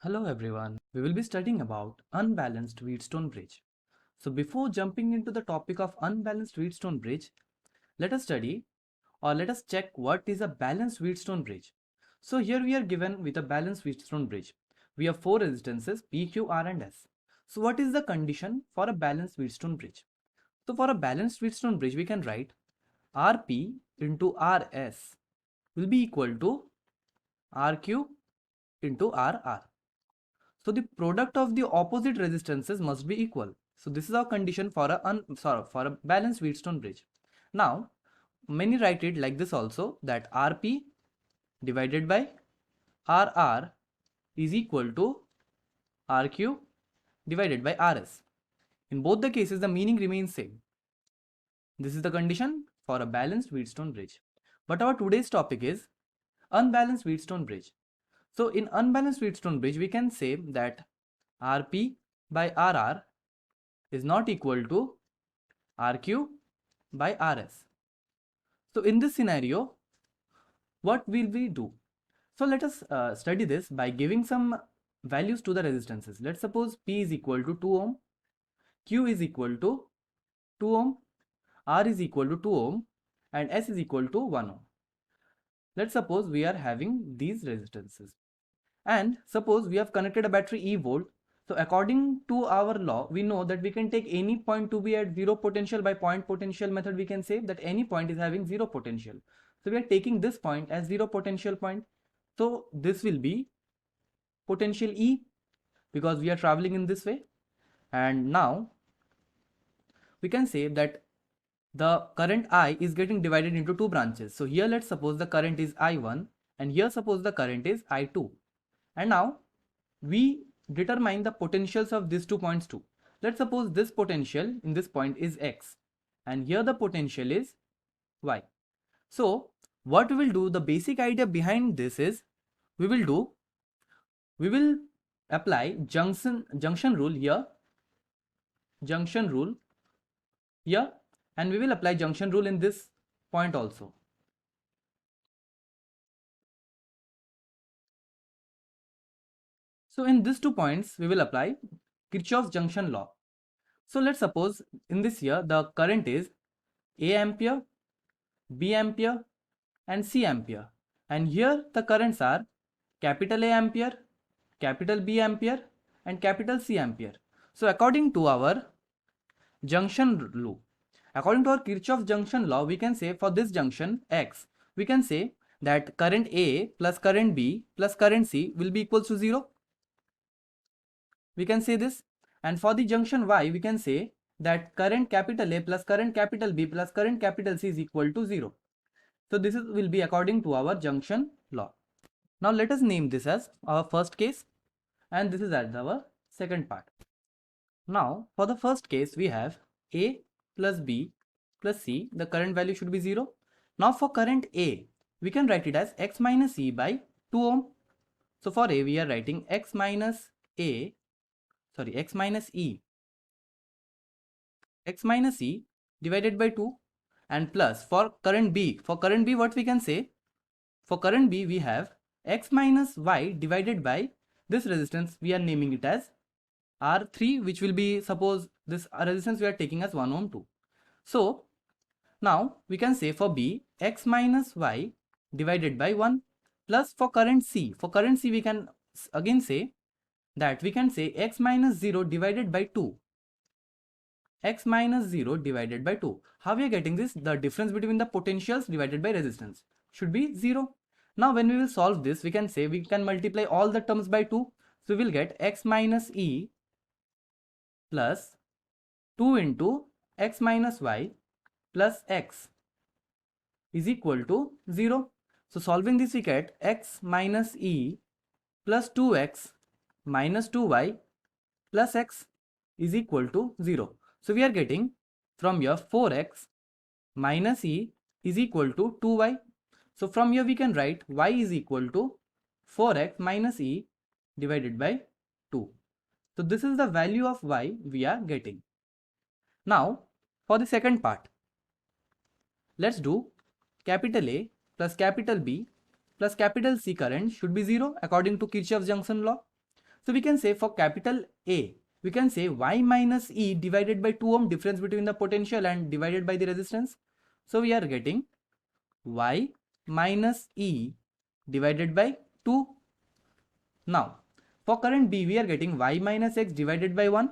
Hello everyone, we will be studying about unbalanced Wheatstone bridge. So before jumping into the topic of unbalanced Wheatstone bridge, let us study or let us check what is a balanced Wheatstone bridge. So here we are given with a balanced Wheatstone bridge. We have four resistances P, Q, R and S. So what is the condition for a balanced Wheatstone bridge? So for a balanced Wheatstone bridge we can write Rp into Rs will be equal to Rq into Rr. So the product of the opposite resistances must be equal. So this is our condition for a balanced Wheatstone bridge. Now many write it like this also, that Rp divided by Rr is equal to Rq divided by Rs. In both the cases the meaning remains same. This is the condition for a balanced Wheatstone bridge. But our today's topic is unbalanced Wheatstone bridge. So in unbalanced Wheatstone bridge we can say that Rp by Rr is not equal to Rq by Rs. So in this scenario, what will we do? So let us study this by giving some values to the resistances. Let's suppose P is equal to 2 ohm, Q is equal to 2 ohm, R is equal to 2 ohm and S is equal to 1 ohm. Let's suppose we are having these resistances. And suppose we have connected a battery E volt. So according to our law, we know that we can take any point to be at zero potential. By point potential method, we can say that any point is having zero potential. So we are taking this point as zero potential point. So this will be potential E because we are traveling in this way. And now we can say that the current I is getting divided into two branches. So here let's suppose the current is I1 and here suppose the current is I2. And now we determine the potentials of these 2 points too. Let's suppose this potential in this point is X and here the potential is Y. So what we will do, the basic idea behind this is we will apply junction rule here, and we will apply junction rule in this point also. So in these 2 points we will apply Kirchhoff's junction law. So let's suppose in this here the current is A ampere, B ampere and C ampere, and here the currents are capital A ampere, capital B ampere and capital C ampere. So according to our junction law, according to our Kirchhoff junction law, we can say for this junction X, we can say that current A plus current B plus current C will be equals to 0. We can say this. And for the junction Y, we can say that current capital A plus current capital B plus current capital C is equal to 0. So this will be according to our junction law. Now let us name this as our first case and this is as our second part. Now for the first case we have A plus B plus C, the current value should be 0. Now for current A, we can write it as X minus E by 2 ohm. So for A we are writing X minus E divided by 2 and plus for current B. For current B what we can say? For current B we have X minus Y divided by this resistance, we are naming it as R3, which will be, suppose this resistance we are taking as 1 ohm 2. So now we can say for B X minus Y divided by 1 plus for current C. For current C we can again say that we can say X minus 0 divided by 2. X minus 0 divided by 2. How we are getting this? The difference between the potentials divided by resistance should be 0. Now when we will solve this, we can say we can multiply all the terms by 2. So we will get X minus E plus 2 into X minus Y plus X is equal to 0. So solving this we get X minus E plus 2X minus 2Y plus X is equal to 0. So we are getting from here 4X minus E is equal to 2Y. So from here we can write Y is equal to 4X minus E divided by 2. So this is the value of Y we are getting. Now for the second part, let's do capital A plus capital B plus capital C current should be 0 according to Kirchhoff's junction law. So we can say for capital A, we can say Y minus E divided by 2 ohm, difference between the potential and divided by the resistance. So we are getting Y minus E divided by 2. Now for current B, we are getting Y minus X divided by 1.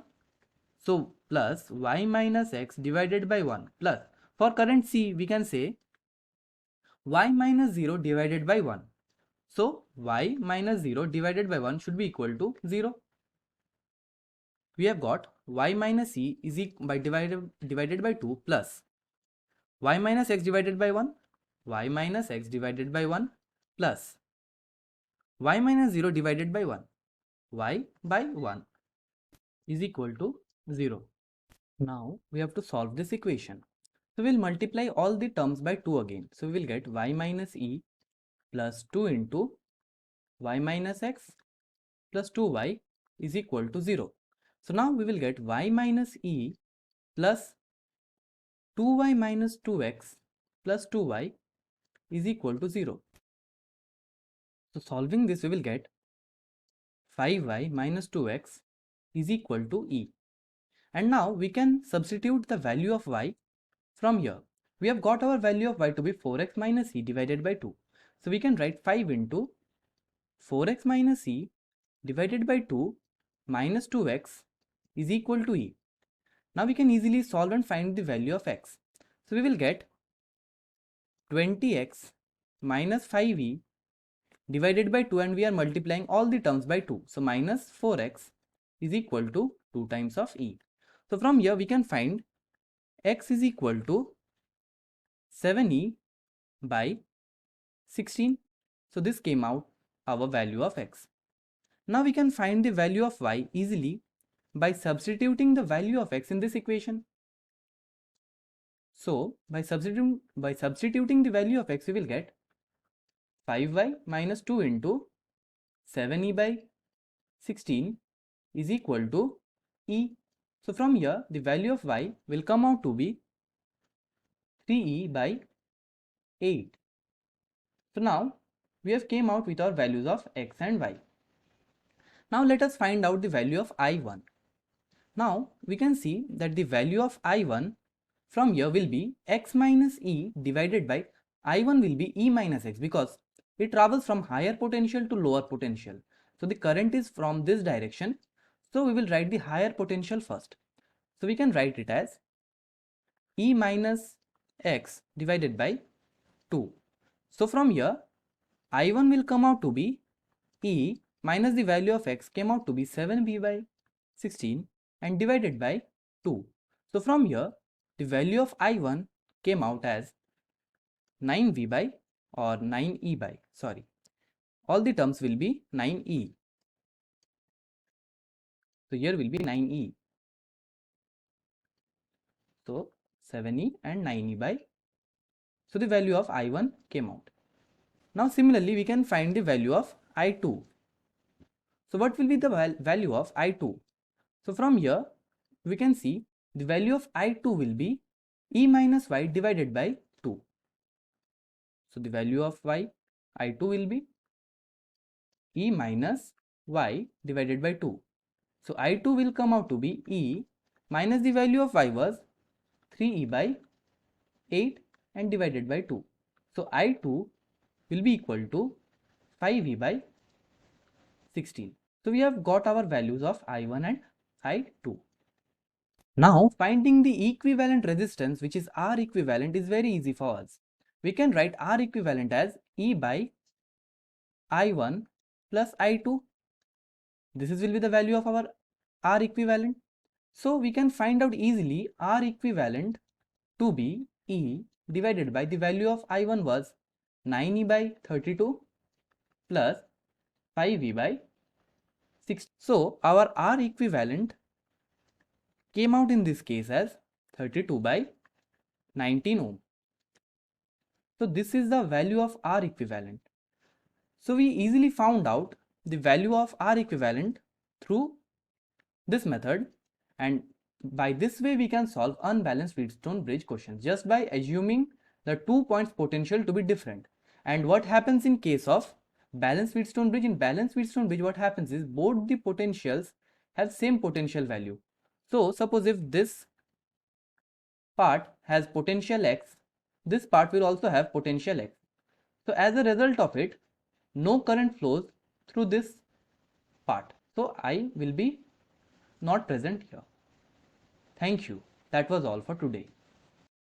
So plus Y minus X divided by 1 plus, for current C, we can say Y minus 0 divided by 1. So Y minus 0 divided by 1 should be equal to 0. We have got Y minus E is divided by 2 plus Y minus X divided by 1, Y minus X divided by 1 plus Y minus 0 divided by 1, Y by 1 is equal to 0. Now we have to solve this equation. So we'll multiply all the terms by 2 again. So we will get Y minus E plus 2 into Y minus X plus 2Y is equal to 0. So now we will get Y minus E plus 2Y minus 2X plus 2Y is equal to 0. So solving this, we will get 5Y minus 2X is equal to E. And now we can substitute the value of Y from here. We have got our value of Y to be 4X minus E divided by 2. So we can write 5 into 4X minus E divided by 2 minus 2X is equal to E. Now we can easily solve and find the value of X. So we will get 20X minus 5E divided by 2, and we are multiplying all the terms by 2. So minus 4X is equal to 2 times of E. So from here we can find X is equal to 7E by 16. So this came out our value of X. Now we can find the value of Y easily by substituting the value of X in this equation. So by substituting the value of X, we will get 5Y minus 2 into 7E by 16 is equal to E. So from here the value of Y will come out to be 3E by 8. So now we have came out with our values of X and Y. Now let us find out the value of I1. Now we can see that the value of I1 from here will be X minus E divided by I1 will be E minus X, because it travels from higher potential to lower potential. So the current is from this direction. So we will write the higher potential first. So we can write it as E minus X divided by 2. So from here I1 will come out to be E minus the value of X came out to be 7B by 16 and divided by 2. So from here the value of I1 came out as 9V by, or 9E by, sorry, all the terms will be 9E. So here will be 9E. So 7E and 9E by, so the value of I1 came out. Now similarly we can find the value of I2. So what will be the value of I2? So from here we can see the value of I2 will be E minus Y divided by 2. So the value of I2 will be E minus Y divided by 2. So I2 will come out to be E minus the value of Y was 3E by 8 and divided by 2. So I2 will be equal to 5E by 16. So we have got our values of I1 and I2. Now finding the equivalent resistance, which is R equivalent, is very easy for us. We can write R equivalent as E by I1 plus I2. This will be the value of our R equivalent. So we can find out easily R equivalent to be E divided by the value of I1 was 9E by 32 plus 5E by 6. So our R equivalent came out in this case as 32 by 19 ohm. So this is the value of R equivalent. So we easily found out the value of R equivalent through this method, and by this way we can solve unbalanced Wheatstone bridge questions just by assuming the 2 points potential to be different. And what happens in case of Balanced Wheatstone bridge, in balanced Wheatstone bridge, what happens is both the potentials have same potential value. So suppose if this part has potential x, this part will also have potential x. So as a result of it, no current flows through this part. So I will be not present here. Thank you. That was all for today.